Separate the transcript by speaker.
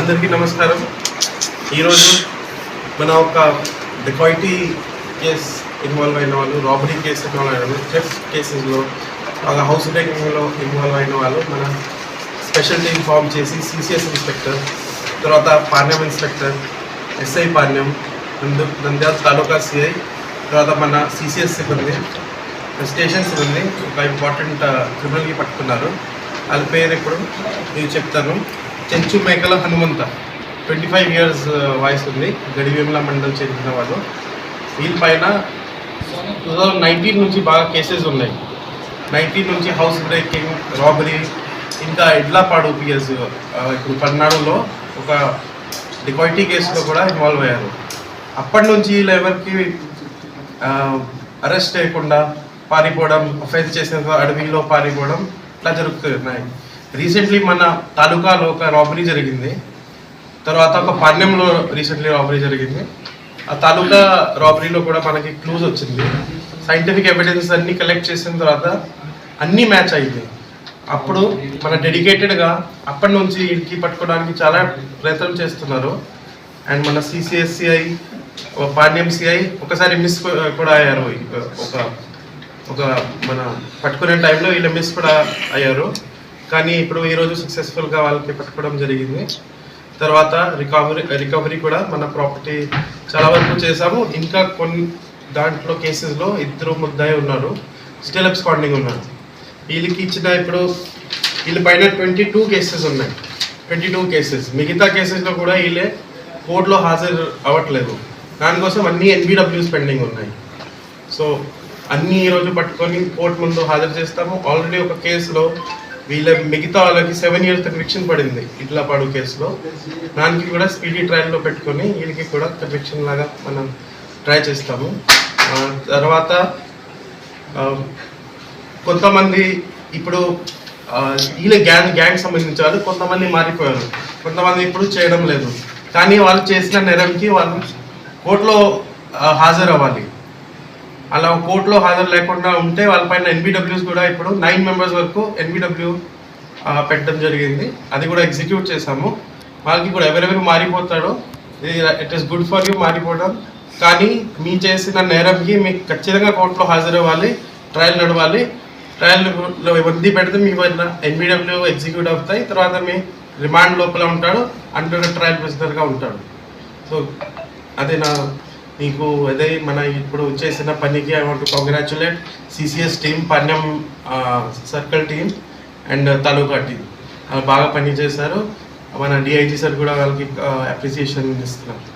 Speaker 1: అందరికీ నమస్కారం. ఈరోజు మన ఒక డెకాయిటీ కేస్ ఇన్వాల్వ్ అయిన వాళ్ళు, రాబరీ కేసు ఇన్వాల్వ్ అయిన వాళ్ళు, థెఫ్ట్ కేసెస్లో ఒక హౌస్ బ్రేకింగ్లో ఇన్వాల్వ్ అయిన వాళ్ళు మన స్పెషల్ టీమ్ ఫామ్ చేసి సిసిఎస్ ఇన్స్పెక్టర్, తర్వాత పాణ్యం ఇన్స్పెక్టర్, ఎస్ఐ పాణ్యం, నంద్యాల తాలూకా సిఐ, తర్వాత మన సిసిఎస్ సిబ్బంది, స్టేషన్ సిబ్బంది ఒక ఇంపార్టెంట్ క్రిమినల్కి పట్టుకున్నారు. వాళ్ళ పేరు ఇప్పుడు నేను చెప్తాను. చెంచు మేకల హనుమంత, 25 years వయసు ఉంది, గడివేముల మండలం చెందిన వాళ్ళు. వీళ్ళపైన 2019 నుంచి బాగా కేసెస్ ఉన్నాయి. 19 నుంచి హౌస్ బ్రేకింగ్, రాబరీ, ఇంకా ఎడ్లపాడు పిఎస్ ఇప్పుడు పల్నాడులో ఒక డెకాయిటీ కేసులో కూడా ఇన్వాల్వ్ అయ్యారు. అప్పటి నుంచి వీళ్ళు ఎవరికి అరెస్ట్ చేయకుండా పారిపోవడం, అఫెన్స్ చేసిన అడవిలో పారిపోవడం ఇట్లా జరుగుతున్నాయి. రీసెంట్లీ మన తాలూకాలో ఒక రాబరీ జరిగింది, తర్వాత ఒక పాణ్యంలో రీసెంట్లీ రాబరీ జరిగింది. ఆ తాలూకా రాబరీలో కూడా మనకి క్లూజ్ వచ్చింది. సైంటిఫిక్ ఎవిడెన్స్ అన్నీ కలెక్ట్ చేసిన తర్వాత అన్నీ మ్యాచ్ అయింది. అప్పుడు మన డెడికేటెడ్గా అప్పటి నుంచి ఇంటికి పట్టుకోవడానికి చాలా ప్రయత్నం చేస్తున్నారు. అండ్ మన సిసిఎస్సిఐ, పాణ్యం సిఐ ఒకసారి మిస్ కూడా అయ్యారు. ఒక మన పట్టుకునే టైంలో వీళ్ళు మిస్ కూడా అయ్యారు. కానీ ఇప్పుడు ఈరోజు సక్సెస్ఫుల్గా వాళ్ళకి పట్టుకోవడం జరిగింది. తర్వాత రికవరీ కూడా మన ప్రాపర్టీ చాలా వరకు చేసాము. ఇంకా కొన్ని దాంట్లో కేసెస్లో 2 ముద్దాయి ఉన్నారు, స్టిల్ అబ్స్కాండింగ్ ఉన్నారు. వీళ్ళకి ఇచ్చిన ఇప్పుడు వీళ్ళ పైన 22 కేసెస్ ఉన్నాయి. 22 కేసెస్. మిగతా కేసెస్లో కూడా వీళ్ళే కోర్టులో హాజరు అవ్వట్లేదు. దానికోసం అన్ని ఎన్బిడబ్ల్యూస్ పెండింగ్ ఉన్నాయి. సో అన్నీ ఈరోజు పట్టుకొని కోర్టు ముందు హాజరు చేస్తాము. ఆల్రెడీ ఒక కేసులో వీళ్ళ మిగతా వాళ్ళకి 7 years కన్విక్షన్ పడింది, ఇడ్లపాడు కేసులో. దానికి కూడా స్పీడీ ట్రయల్లో పెట్టుకొని వీళ్ళకి కూడా కన్విక్షన్ లాగా మనం ట్రై చేస్తాము. తర్వాత కొంతమంది ఇప్పుడు వీళ్ళ గ్యాంగ్ సంబంధించిన వాళ్ళు కొంతమంది మారిపోయారు, కొంతమంది ఇప్పుడు చేయడం లేదు. కానీ వాళ్ళు చేసిన నేరంకి వాళ్ళు కోర్టులో హాజరు అవ్వాలి. అలా కోర్టులో హాజరు లేకుండా ఉంటే వాళ్ళపైన ఎన్బిడబ్ల్యూస్ కూడా ఇప్పుడు 9 members వరకు ఎన్బిడబ్ల్యూ పెట్టడం జరిగింది. అది కూడా ఎగ్జిక్యూట్ చేసాము. వాళ్ళకి కూడా ఎవరెవరు మారిపోతాడో it is good for you మారిపోవడం. కానీ మీ చేసిన నేరంకి మీకు ఖచ్చితంగా కోర్టులో హాజరు అవ్వాలి, ట్రయల్ నడవాలి. ట్రయల్లో ఇవన్నీ పెడితే మీ పైన ఎన్బిడబ్ల్యూ ఎగ్జిక్యూట్ అవుతాయి. తర్వాత మీ రిమాండ్ లోపల ఉంటాడు, అండర్ ట్రయల్ ప్రిజనర్గా ఉంటాడు. సో అదే మీకు అదే మన ఇప్పుడు చేసిన పనికి I want to congratulate CCS team, Panyam circle team and taluka team. బాగా పని చేశారు. మన డిఐజీ సార్ కూడా వాళ్ళకి అప్రిసియేషన్ ఇస్తున్నారు.